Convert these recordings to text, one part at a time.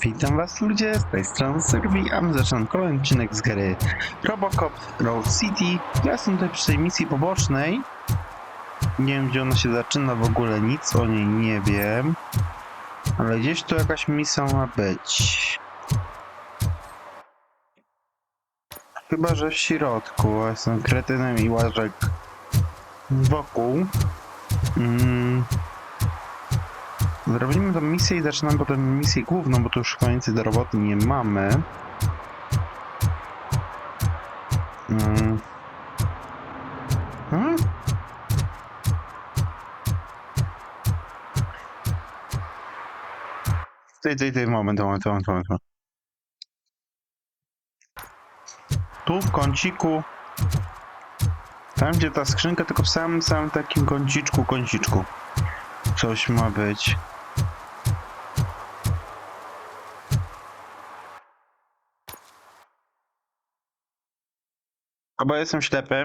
Witam was ludzie, z tej strony Stary, a my zaczynam kolejny odcinek z gry RoboCop Road City. Ja jestem tutaj przy tej misji pobocznej. Nie wiem, gdzie ona się zaczyna, w ogóle nic o niej nie wiem. Ale gdzieś tu jakaś misja ma być. Chyba, że w środku. Ja jestem kretynem i łażę wokół. Zrobimy tą misję i zaczynamy potem misję główną, bo tu już koniec do roboty nie mamy. Moment. Tu w kąciku. Tam gdzie ta skrzynka, tylko w samym takim kąciczku. Coś ma być. Chyba jestem ślepy.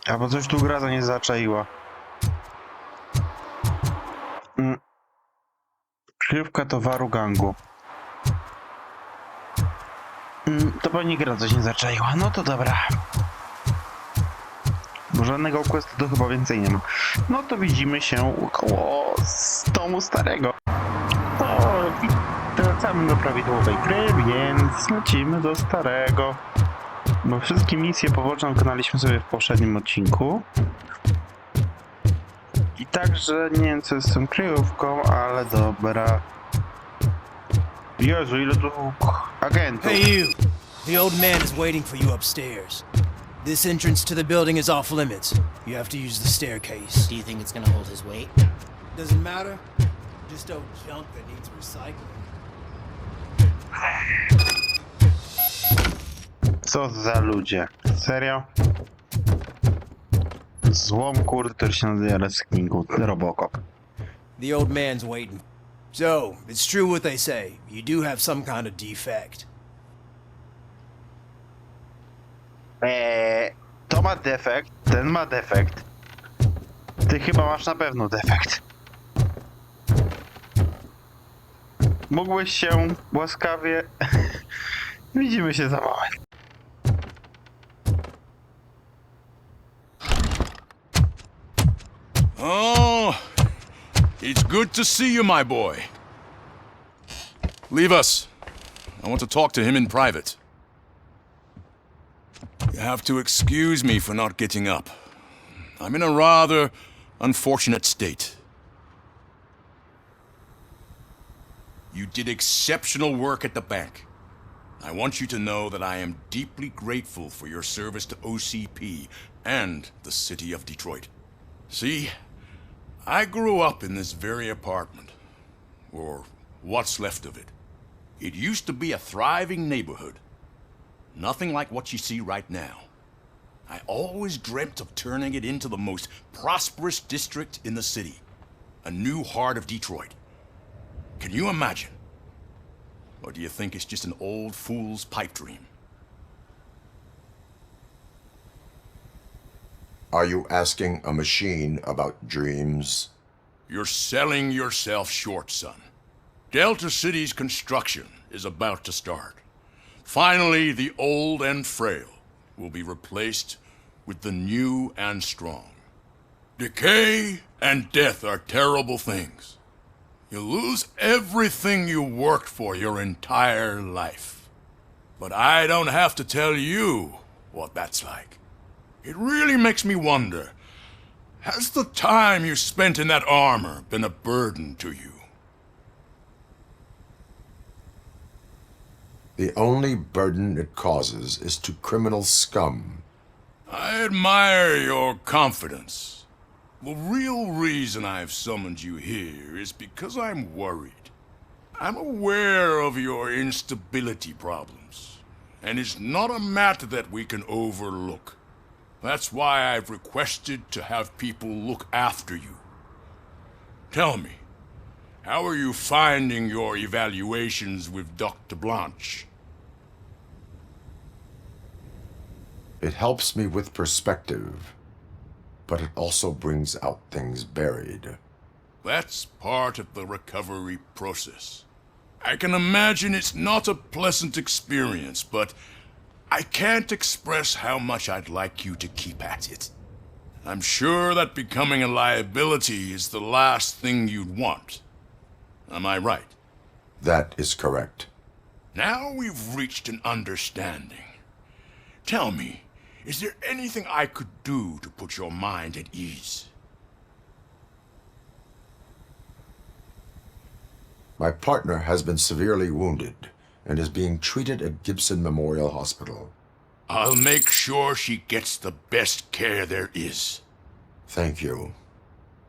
Albo coś tu gra nie zaczaiła. Kryjówka towaru gangu. To pewnie gra coś nie zaczaiła. No to dobra. Bo żadnego questu to chyba więcej nie ma. No to widzimy się koło domu starego. To wracamy do prawidłowej gry, więc lecimy do starego. Bo wszystkie misje poboczne wykonaliśmy sobie w poprzednim odcinku. I także nie wiem co jest z tą kryjówką, ale dobra. Jezu, ile tu agentów. Hey you! The old man is waiting for you upstairs. This entrance to the building is off limits. You have to use the staircase. Do you think it's gonna hold his weight? Doesn't matter. Just old junk that needs recycling. Co za ludzie? Serio? Złom kurde, który się nazywa Reskingu, RoboCop. The old man's waiting. So, it's true what they say. You do have some kind of defect. To ma defekt, ten ma defekt. Ty chyba masz na pewno defekt. Mógłbyś się łaskawie... Widzimy się za moment. Oh, it's good to see you, my boy. Leave us. I want to talk to him in private. You have to excuse me for not getting up. I'm in a rather unfortunate state. You did exceptional work at the bank. I want you to know that I am deeply grateful for your service to OCP and the city of Detroit. See, I grew up in this very apartment, or what's left of it. It used to be a thriving neighborhood. Nothing like what you see right now. I always dreamt of turning it into the most prosperous district in the city. A new heart of Detroit. Can you imagine? Or do you think it's just an old fool's pipe dream? Are you asking a machine about dreams? You're selling yourself short, son. Delta City's construction is about to start. Finally, the old and frail will be replaced with the new and strong. Decay and death are terrible things. You lose everything you worked for your entire life. But I don't have to tell you what that's like. It really makes me wonder, has the time you spent in that armor been a burden to you? The only burden it causes is to criminal scum. I admire your confidence. The real reason I've summoned you here is because I'm worried. I'm aware of your instability problems, and it's not a matter that we can overlook. That's why I've requested to have people look after you. Tell me, how are you finding your evaluations with Dr. Blanche? It helps me with perspective, but it also brings out things buried. That's part of the recovery process. I can imagine it's not a pleasant experience, but I can't express how much I'd like you to keep at it. I'm sure that becoming a liability is the last thing you'd want. Am I right? That is correct. Now we've reached an understanding. Tell me, is there anything I could do to put your mind at ease? My partner has been severely wounded and is being treated at Gibson Memorial Hospital. I'll make sure she gets the best care there is. Thank you.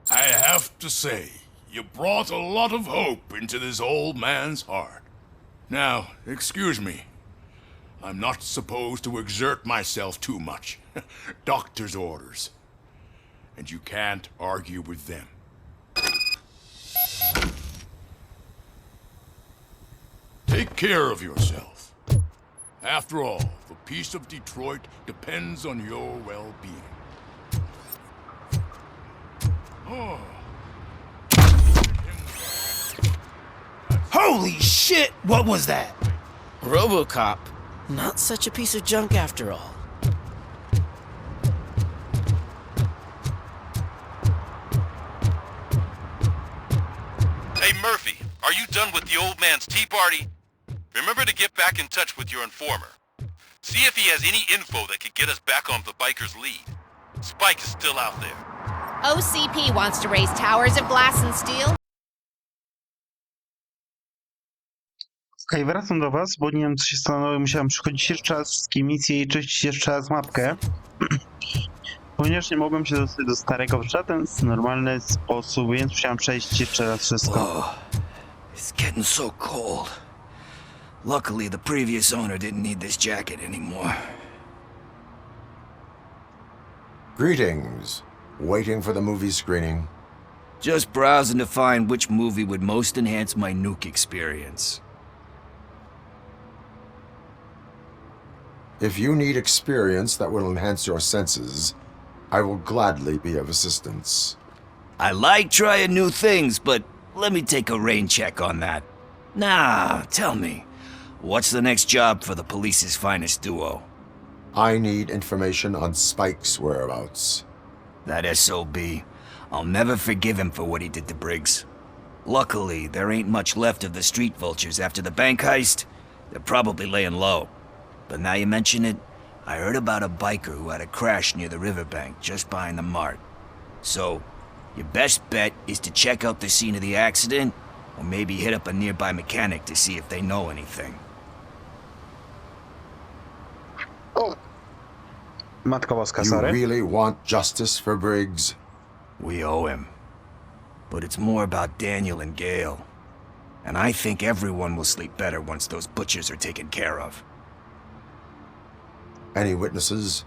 I have to say, you brought a lot of hope into this old man's heart. Now, excuse me. I'm not supposed to exert myself too much. Doctor's orders. And you can't argue with them. Take care of yourself. After all, the peace of Detroit depends on your well-being. Oh. Holy shit! What was that? RoboCop. Not such a piece of junk after all. Hey Murphy, are you done with the old man's tea party? Remember to get back in touch with your informer. See if he has any info that could get us back on the biker's lead. Spike is still out there. OCP wants to raise towers of glass and steel. Okej, wracam do was, bo nie wiem co się stanęło. Musiałem przychodzić jeszcze raz wszystkie misje i czyścić jeszcze raz mapkę. Ponieważ nie mogłem się dostać do starego w żaden normalny sposób, więc musiałem przejść jeszcze raz wszystko. Oh, it's getting so cold. Luckily, the previous owner didn't need this jacket anymore. Greetings. Waiting for the movie screening. Just browsing to find which movie would most enhance my nuke experience. If you need experience that will enhance your senses, I will gladly be of assistance. I like trying new things, but let me take a rain check on that. Nah, tell me, what's the next job for the police's finest duo? I need information on Spike's whereabouts. That SOB. I'll never forgive him for what he did to Briggs. Luckily, there ain't much left of the street vultures after the bank heist. They're probably laying low. But now you mention it, I heard about a biker who had a crash near the riverbank just behind the mart. So, your best bet is to check out the scene of the accident, or maybe hit up a nearby mechanic to see if they know anything. O! Matko Boska, You sorry. really want justice for Briggs? We owe him. But it's more about Daniel and Gale. And I think everyone will sleep better once those butchers are taken care of. Any witnesses?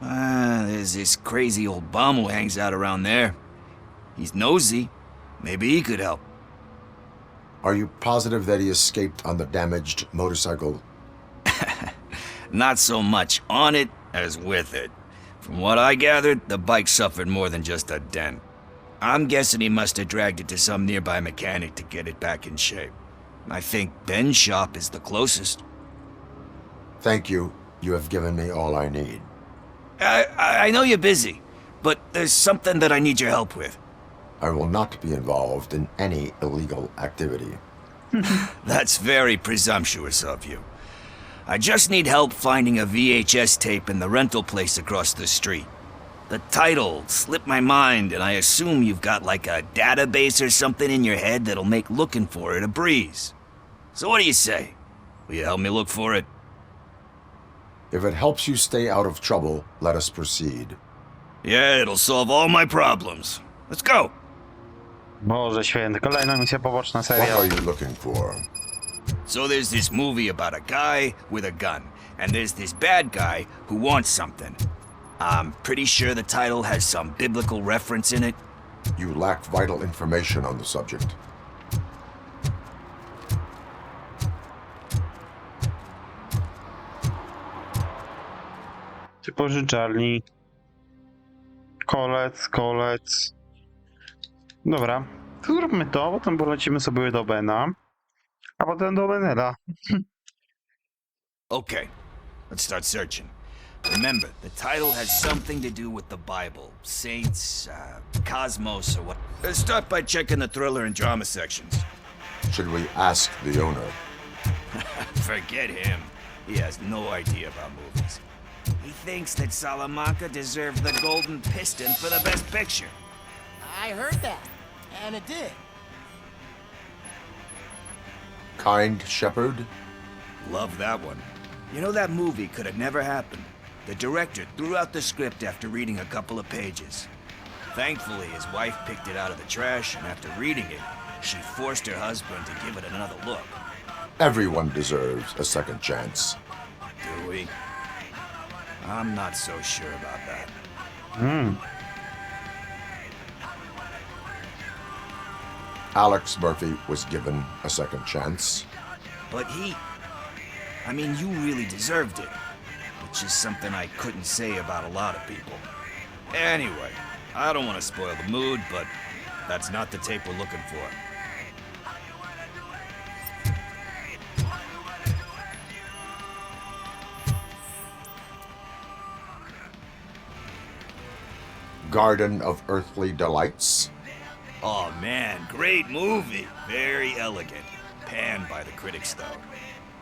There's this crazy old bum who hangs out around there. He's nosy. Maybe he could help. Are you positive that he escaped on the damaged motorcycle? Not so much on it as with it. From what I gathered, the bike suffered more than just a dent. I'm guessing he must have dragged it to some nearby mechanic to get it back in shape. I think Ben's shop is the closest. Thank you. You have given me all I need. I know you're busy, but there's something that I need your help with. I will not be involved in any illegal activity. That's very presumptuous of you. I just need help finding a VHS tape in the rental place across the street. The title slipped my mind, and I assume you've got like a database or something in your head that'll make looking for it a breeze. So what do you say? Will you help me look for it? If it helps you stay out of trouble, let us proceed. Yeah, it'll solve all my problems. Let's go. Boże święty, kolejna misja poboczna, What serio. are you looking for? So there's this movie about a guy with a gun, and there's this bad guy who wants something. I'm pretty sure the title has some biblical reference in it. You lack vital information on the subject. Pożyczalni. Kolec. Dobra, to zróbmy to, potem polecimy sobie do Bena. A potem do Menela. Okay, let's start searching. Remember, the title has something to do with the Bible, saints, cosmos, or what. Let's start by checking the thriller and drama sections. Should we ask the owner? Forget him. He has no idea about movies. He thinks that Salamanca deserves the Golden Piston for the Best Picture. I heard that, and it did. Kind Shepherd? Love that one. You know, that movie could have never happened. The director threw out the script after reading a couple of pages. Thankfully, his wife picked it out of the trash, and after reading it, she forced her husband to give it another look. Everyone deserves a second chance. Do we? I'm not so sure about that. Alex Murphy was given a second chance. But I mean, you really deserved it. Which is something I couldn't say about a lot of people. Anyway, I don't want to spoil the mood, but that's not the tape we're looking for. Garden of Earthly Delights. Oh man, great movie. Very elegant. Panned by the critics, though.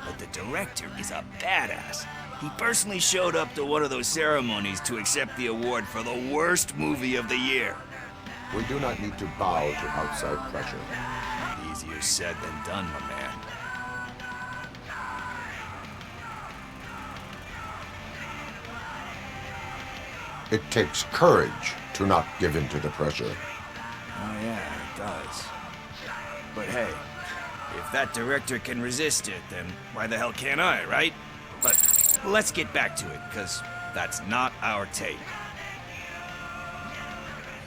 But the director is a badass. He personally showed up to one of those ceremonies to accept the award for the worst movie of the year. We do not need to bow to outside pressure. Easier said than done, my man. It takes courage to not give in to the pressure. Oh yeah, it does. But hey, if that director can resist it, then why the hell can't I, right? But let's get back to it, because that's not our tape.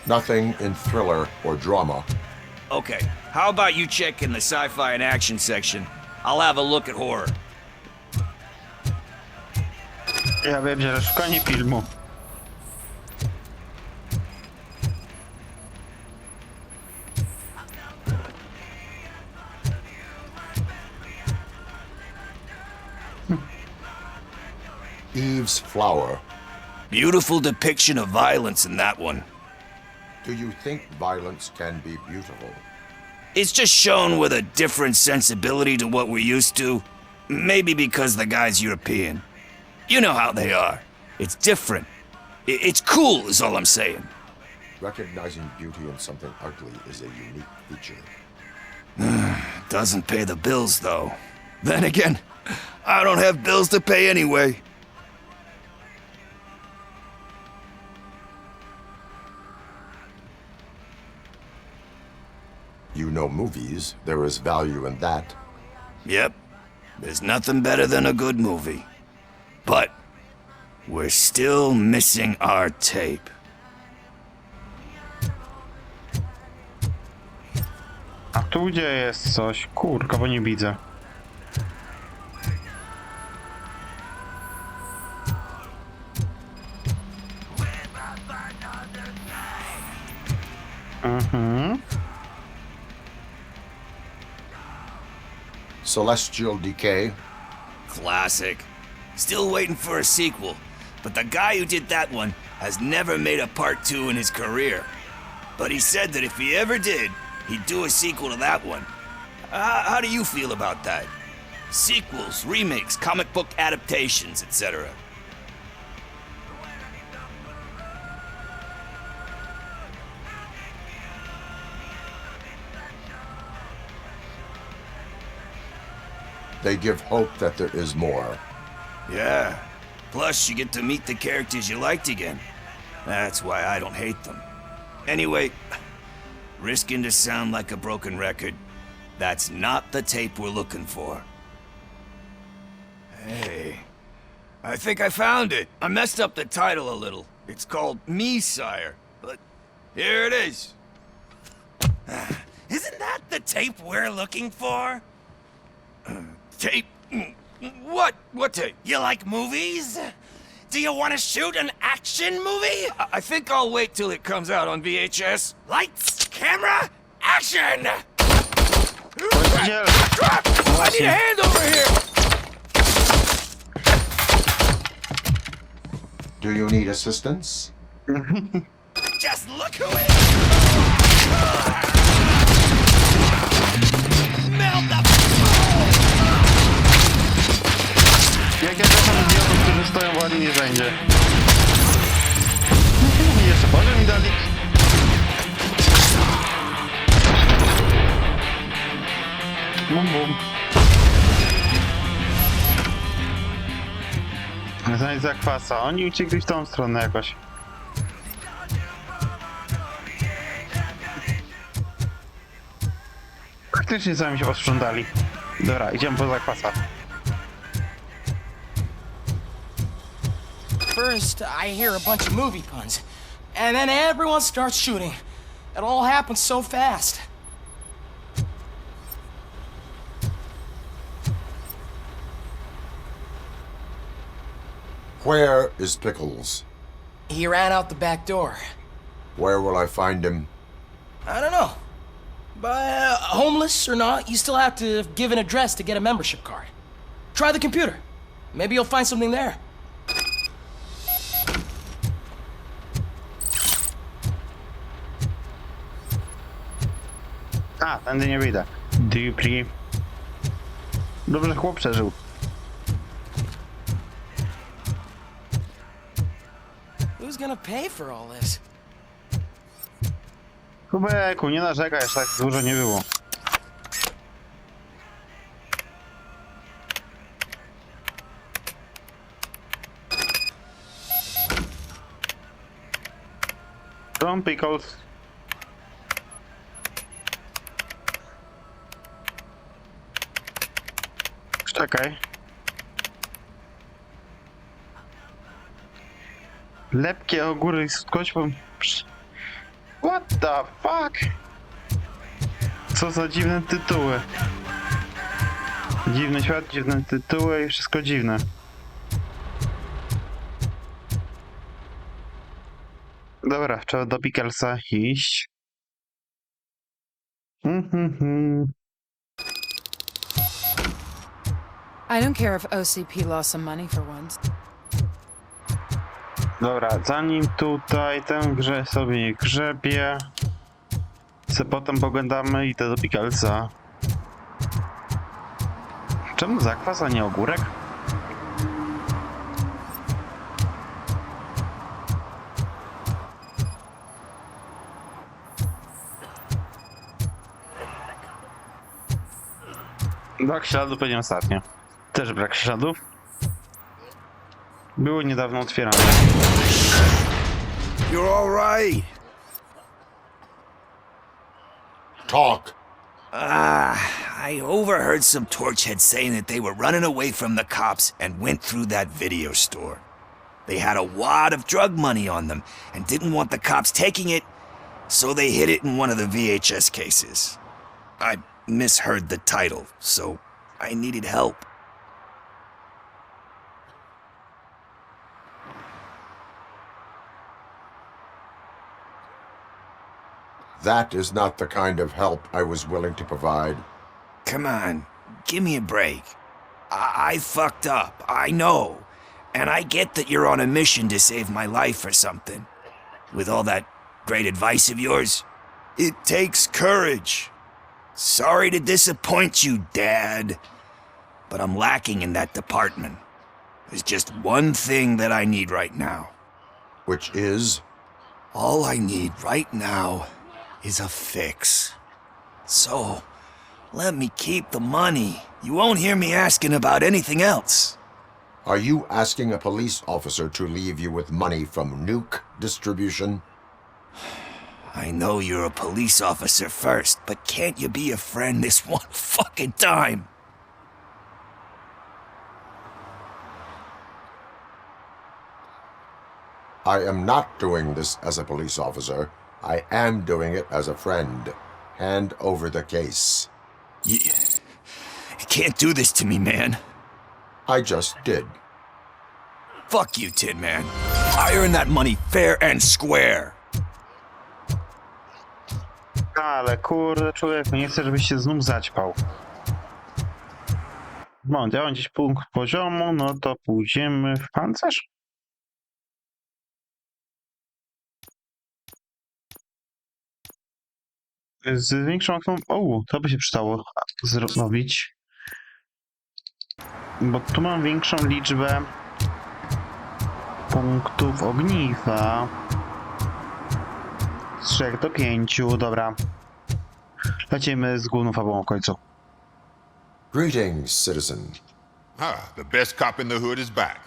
Nothing in thriller or drama. Okay, how about you check in the sci-fi and action section? I'll have a look at horror. Ja wiem, że szukanie filmu. Eve's Flower. Beautiful depiction of violence in that one. Do you think violence can be beautiful? It's just shown with a different sensibility to what we're used to. Maybe because the guy's European. You know how they are. It's different. It's cool, is all I'm saying. Recognizing beauty in something ugly is a unique feature. Doesn't pay the bills, though. Then again, I don't have bills to pay anyway. You know movies. There is value in that. Yep. There's nothing better than a good movie. But we're still missing our tape. A tu gdzie jest coś? Kurka, bo nie widzę. Celestial Decay. Classic. Still waiting for a sequel. But the guy who did that one has never made a part 2 in his career. But he said that if he ever did, he'd do a sequel to that one. How do you feel about that? Sequels, remakes, comic book adaptations, etc. They give hope that there is more. Yeah. Plus, you get to meet the characters you liked again. That's why I don't hate them. Anyway, risking to sound like a broken record, that's not the tape we're looking for. Hey, I think I found it. I messed up the title a little. It's called Me, Sire, but here it is. Isn't that the tape we're looking for? Tape? What? What tape? You like movies? Do you want to shoot an action movie? I think I'll wait till it comes out on VHS. Lights, camera, action! Powiedział. właśnie. Hand over here! Do you need assistance? Just look who it Smell the Jak ja czasem idiotów, którzy stoją ładnie nie będzie. I jeszcze poziom mi dali. Bum bum. Znajdź zakwasa. Oni uciekli w tą stronę jakoś. Faktycznie sami się posprzątali. Dobra, idziemy po zakwasa. First, I hear a bunch of movie puns, and then everyone starts shooting. It all happens so fast. Where is Pickles? He ran out the back door. Where will I find him? I don't know. But homeless or not, you still have to give an address to get a membership card. Try the computer. Maybe you'll find something there. A, tędy nie wyjdę. Dupli. Dobrze, chłop przeżył. Who's gonna pay for all this? Kubeku, nie narzekaj, aż tak dużo nie było. Tom Pickles. Czekaj. Lepkie ogóry z kośpą. What the fuck? Co za dziwne tytuły. Dziwny świat, dziwne tytuły i wszystko dziwne. Dobra, trzeba do Pickelsa iść. I don't care if OCP lost some money for once. Dobra, zanim tutaj tę grę sobie grzebie, se potem poglądamy i to do Pickelsa. Czemu zakwas, a nie ogórek? Brak śladów pewnie ostatnio. Też brak śladów. Było niedawno otwierane. You're all right. Talk. I overheard some torchheads saying that they were running away from the cops and went through that video store. They had a wad of drug money on them and didn't want the cops taking it, so they hid it in one of the VHS cases. I misheard the title, so I needed help. That is not the kind of help I was willing to provide. Come on, give me a break. I fucked up, I know. And I get that you're on a mission to save my life or something. With all that great advice of yours, it takes courage. Sorry to disappoint you, Dad. But I'm lacking in that department. There's just one thing that I need right now. Which is? All I need right now is a fix. So, let me keep the money. You won't hear me asking about anything else. Are you asking a police officer to leave you with money from nuke distribution? I know you're a police officer first, but can't you be a friend this one fucking time? I am not doing this as a police officer. I am doing it as a friend. Hand over the case. You can't do this to me, man. I just did. Fuck you, Tin Man. I earned that money fair and square. Ale kurde, człowieku, nie chcę, żebyś się znów zaćpał. Moment, ja mam gdzieś punkt poziomu, no to pójdziemy w pancerz. Z większą okną... O, to by się przydało zrobić. Bo tu mam większą liczbę punktów ogniwa. Z 3 do 5, dobra. Lecimy z główną fabułą w końcu. Greetings, citizen. Ah, the best cop in the hood is back.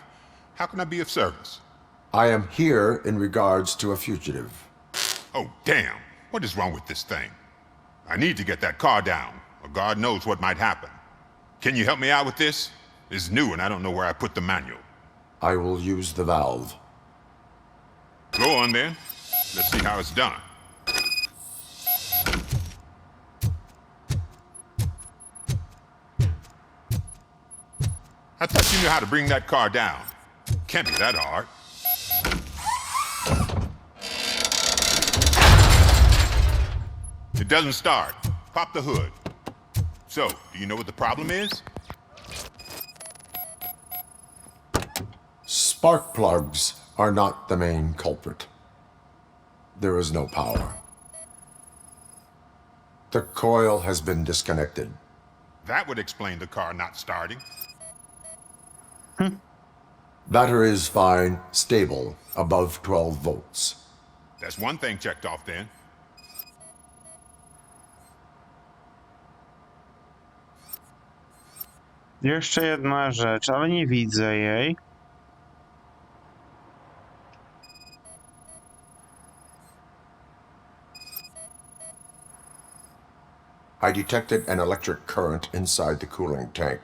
How can I be of service? I am here in regards to a fugitive. Oh, damn. What is wrong with this thing? I need to get that car down, or God knows what might happen. Can you help me out with this? It's new and I don't know where I put the manual. I will use the valve. Go on then. Let's see how it's done. I thought you knew how to bring that car down. Can't be that hard. It doesn't start. Pop the hood. So, do you know what the problem is? Spark plugs are not the main culprit. There is no power. The coil has been disconnected. That would explain the car not starting. Battery is fine, stable, above 12 volts. That's one thing checked off then. Jeszcze jedna rzecz, ale nie widzę jej. I detected an electric current inside the cooling tank.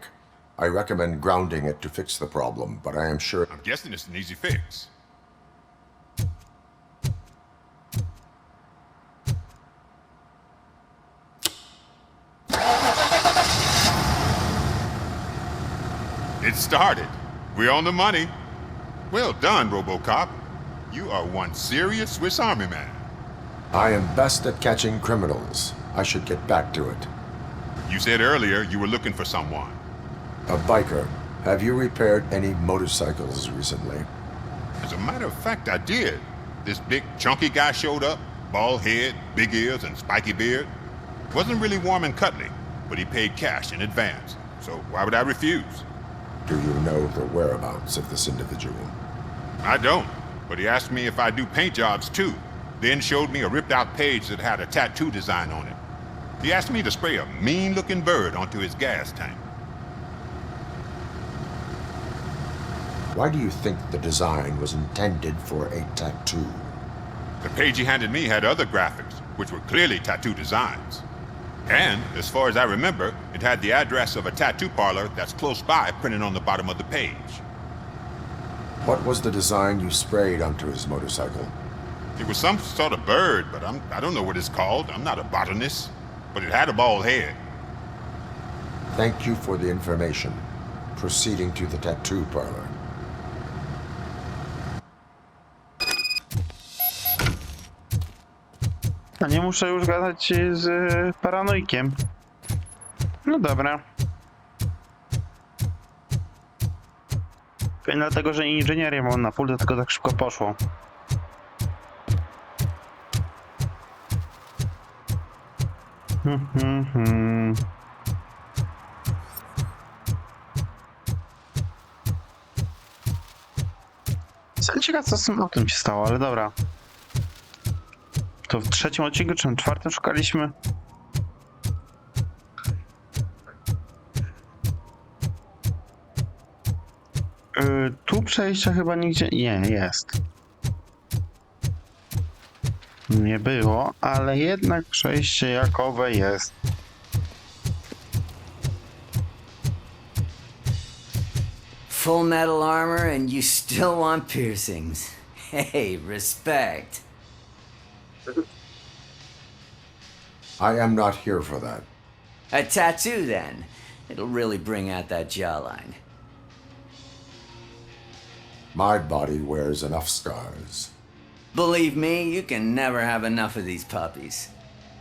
I recommend grounding it to fix the problem, but I am sure... I'm guessing it's an easy fix. It started. We're on the money. Well done, RoboCop. You are one serious Swiss Army man. I am best at catching criminals. I should get back to it. You said earlier you were looking for someone. A biker. Have you repaired any motorcycles recently? As a matter of fact, I did. This big, chunky guy showed up. Bald head, big ears, and spiky beard. Wasn't really warm and cuddly, but he paid cash in advance. So why would I refuse? Do you know the whereabouts of this individual? I don't, but he asked me if I do paint jobs too. Then showed me a ripped-out page that had a tattoo design on it. He asked me to spray a mean-looking bird onto his gas tank. Why do you think the design was intended for a tattoo? The page he handed me had other graphics, which were clearly tattoo designs. And, as far as I remember, it had the address of a tattoo parlor that's close by printed on the bottom of the page. What was the design you sprayed onto his motorcycle? It was some sort of bird, but I don't know what it's called. I'm not a botanist. But it had a bald head. Thank you for the information. Proceeding to the tattoo parlor. A nie muszę już gadać z paranoikiem. No dobra. Pewnie dlatego, że inżynierię mam na full, dlatego tak szybko poszło. Jestem ciekaw, co z tym autem się stało, ale dobra. To w trzecim odcinku, czy w czwartym szukaliśmy? Tu przejścia chyba nigdzie... Nie, jest. Nie było, ale jednak przejście jakowe jest. Full metal armor and you still want piercings. Hey, respect. I am not here for that. A tattoo, then. It'll really bring out that jawline. My body wears enough scars. Believe me, you can never have enough of these puppies.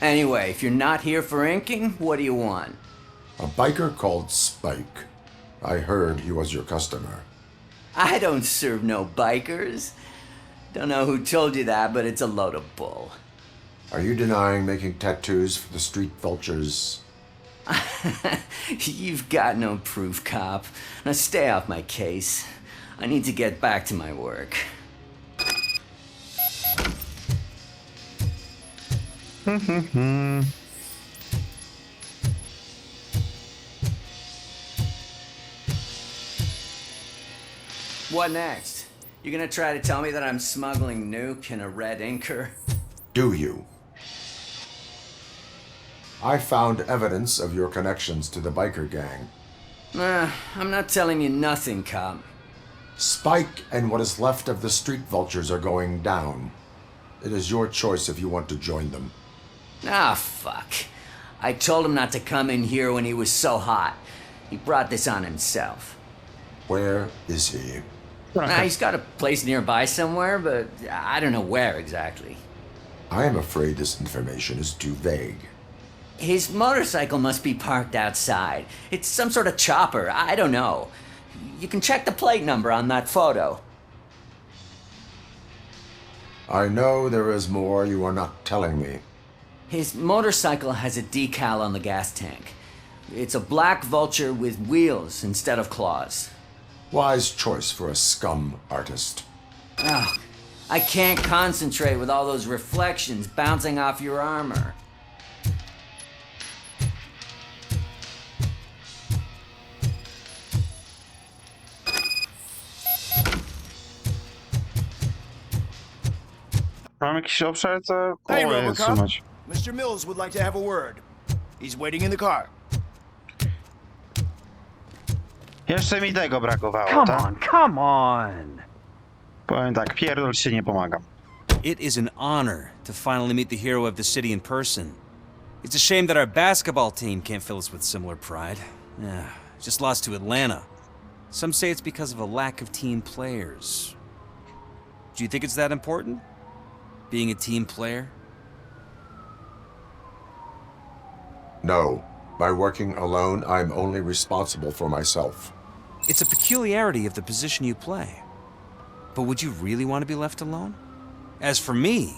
Anyway, if you're not here for inking, what do you want? A biker called Spike. I heard he was your customer. I don't serve no bikers. Don't know who told you that, but it's a load of bull. Are you denying making tattoos for the street vultures? You've got no proof, cop. Now stay off my case. I need to get back to my work. What next? You gonna try to tell me that I'm smuggling nuke in a red inker? Do you? I found evidence of your connections to the biker gang. I'm not telling you nothing, cop. Spike and what is left of the street vultures are going down. It is your choice if you want to join them. Ah, fuck. I told him not to come in here when he was so hot. He brought this on himself. Where is he? He's got a place nearby somewhere, but I don't know where exactly. I am afraid this information is too vague. His motorcycle must be parked outside. It's some sort of chopper. I don't know. You can check the plate number on that photo. I know there is more you are not telling me. His motorcycle has a decal on the gas tank. It's a black vulture with wheels instead of claws. Wise choice for a scum artist. Oh, I can't concentrate with all those reflections bouncing off your armor. Mam jakiś obszar, co Hey, koło jest RoboCop. sumać. Mr. Mills would like to have a word. He's waiting in the car. Jeszcze mi tego brakowało, Come tak? on, come on! Powiem tak, pierdol się, nie pomagam. It is an honor to finally meet the hero of the city in person. It's a shame that our basketball team can't fill us with similar pride. Just lost to Atlanta. Some say it's because of a lack of team players. Do you think it's that important? Being a team player? No. By working alone, I'm only responsible for myself. It's a peculiarity of the position you play. But would you really want to be left alone? As for me,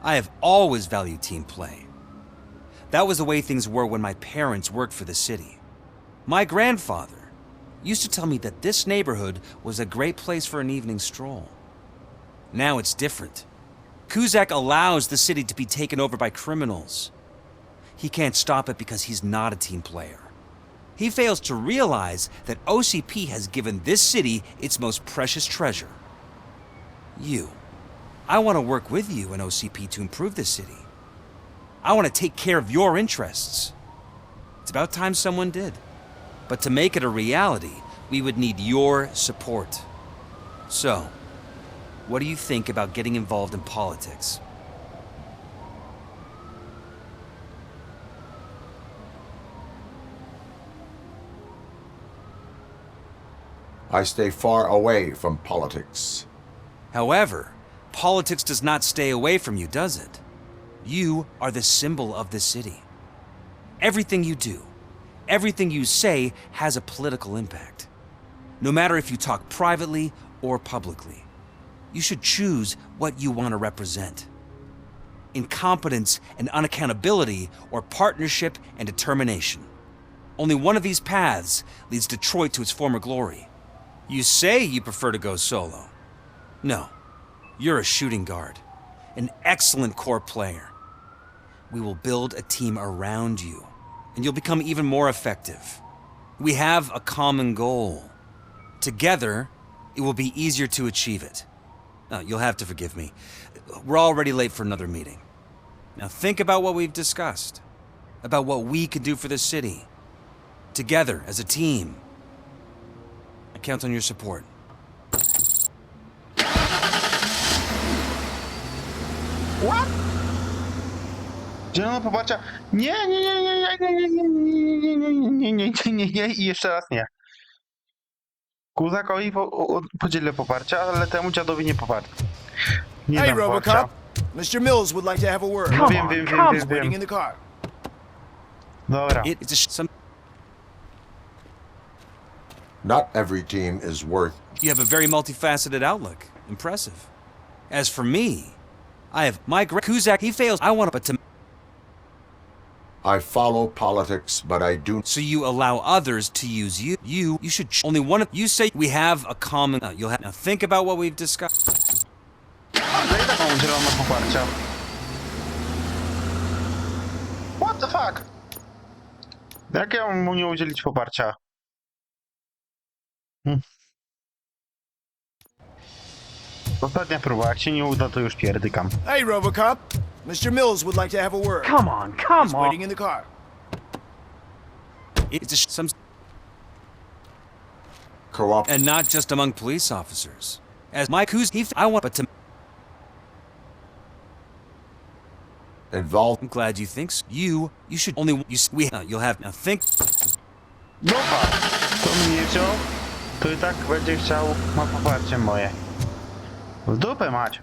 I have always valued team play. That was the way things were when my parents worked for the city. My grandfather used to tell me that this neighborhood was a great place for an evening stroll. Now it's different. Kuzak allows the city to be taken over by criminals. He can't stop it because he's not a team player. He fails to realize that OCP has given this city its most precious treasure. You. I want to work with you and OCP to improve this city. I want to take care of your interests. It's about time someone did. But to make it a reality, we would need your support. So, what do you think about getting involved in politics? I stay far away from politics. However, politics does not stay away from you, does it? You are the symbol of the city. Everything you do, everything you say has a political impact. No matter if you talk privately or publicly, you should choose what you want to represent. Incompetence and unaccountability, or partnership and determination. Only one of these paths leads Detroit to its former glory. You say you prefer to go solo. No, you're a shooting guard, an excellent core player. We will build a team around you, and you'll become even more effective. We have a common goal. Together, it will be easier to achieve it. You'll have to forgive me. We're already late for another meeting. Now think about what we've discussed, about what we can do for the city. Together, as a team. I count on your support. What? Zielona poparcia. Nie, nie, nie, nie, nie, nie, nie, nie, nie, nie, nie, nie, nie, i jeszcze raz nie. Kuzakowi podzielę poparcia, ale temu dziadowi nie poparcia. Nie Hey, dam poparcia. RoboCop. Mr. Mills would like to have a word. No wiem, wiem, wiem, He's waiting wiem. in the car. Dobra. It's some... Not every team is worth... You have a very multifaceted outlook. Impressive. As for me, I have my Kuzak, he fails. I want to, but to... I follow politics, but I do... So you allow others to use you. You should... Only one of... You say we have a common... you'll have... Now think about what we've discussed. Daj taką zieloną poparcia. What the fuck? Jak ja mam mu nie udzielić poparcia? Ostatnia próba, jak się nie uda, to już pierdykam. Hey, RoboCop. Mr. Mills would like to have a word. Come on, come He's on! waiting in the car. It's some... Co-op... And not just among police officers. As my Kuz... I want... But to... Involved... I'm glad you think so. You should only... you'll have... Now think... Dupa! To mnie wziął, to i tak będzie chciał... Ma poparcie moje. W dupę mać!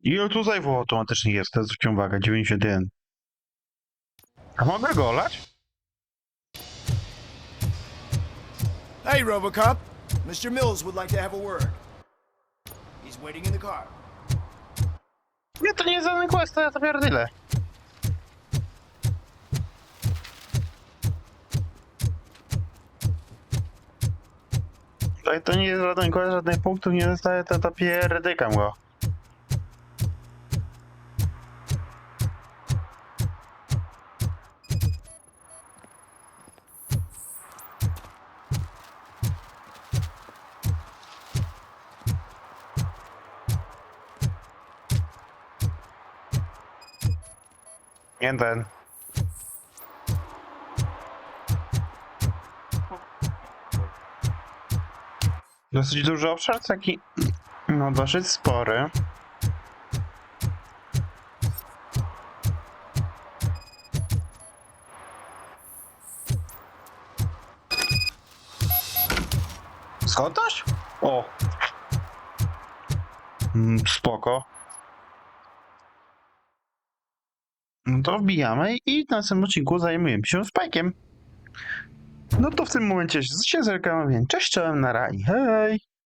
Ile tu zajwów automatycznych jest? Teraz zwróćcie uwagę, 91. A mogę go olać? Hey, RoboCop. Mr. Mills would like to have a word. He's waiting in the car. Nie, to nie jest żaden quest, to ja to pierdolę. To nie jest żaden quest, żadnych punktów nie dostaję, to pierdykam go. Nie ten. Dosyć duży obszar, taki no dosyć spory. Zgodność? O! Spoko. No to wbijamy i w następnym odcinku zajmujemy się spajkiem. No to w tym momencie się zerkamy, więc cześć, czołem, nara i hej!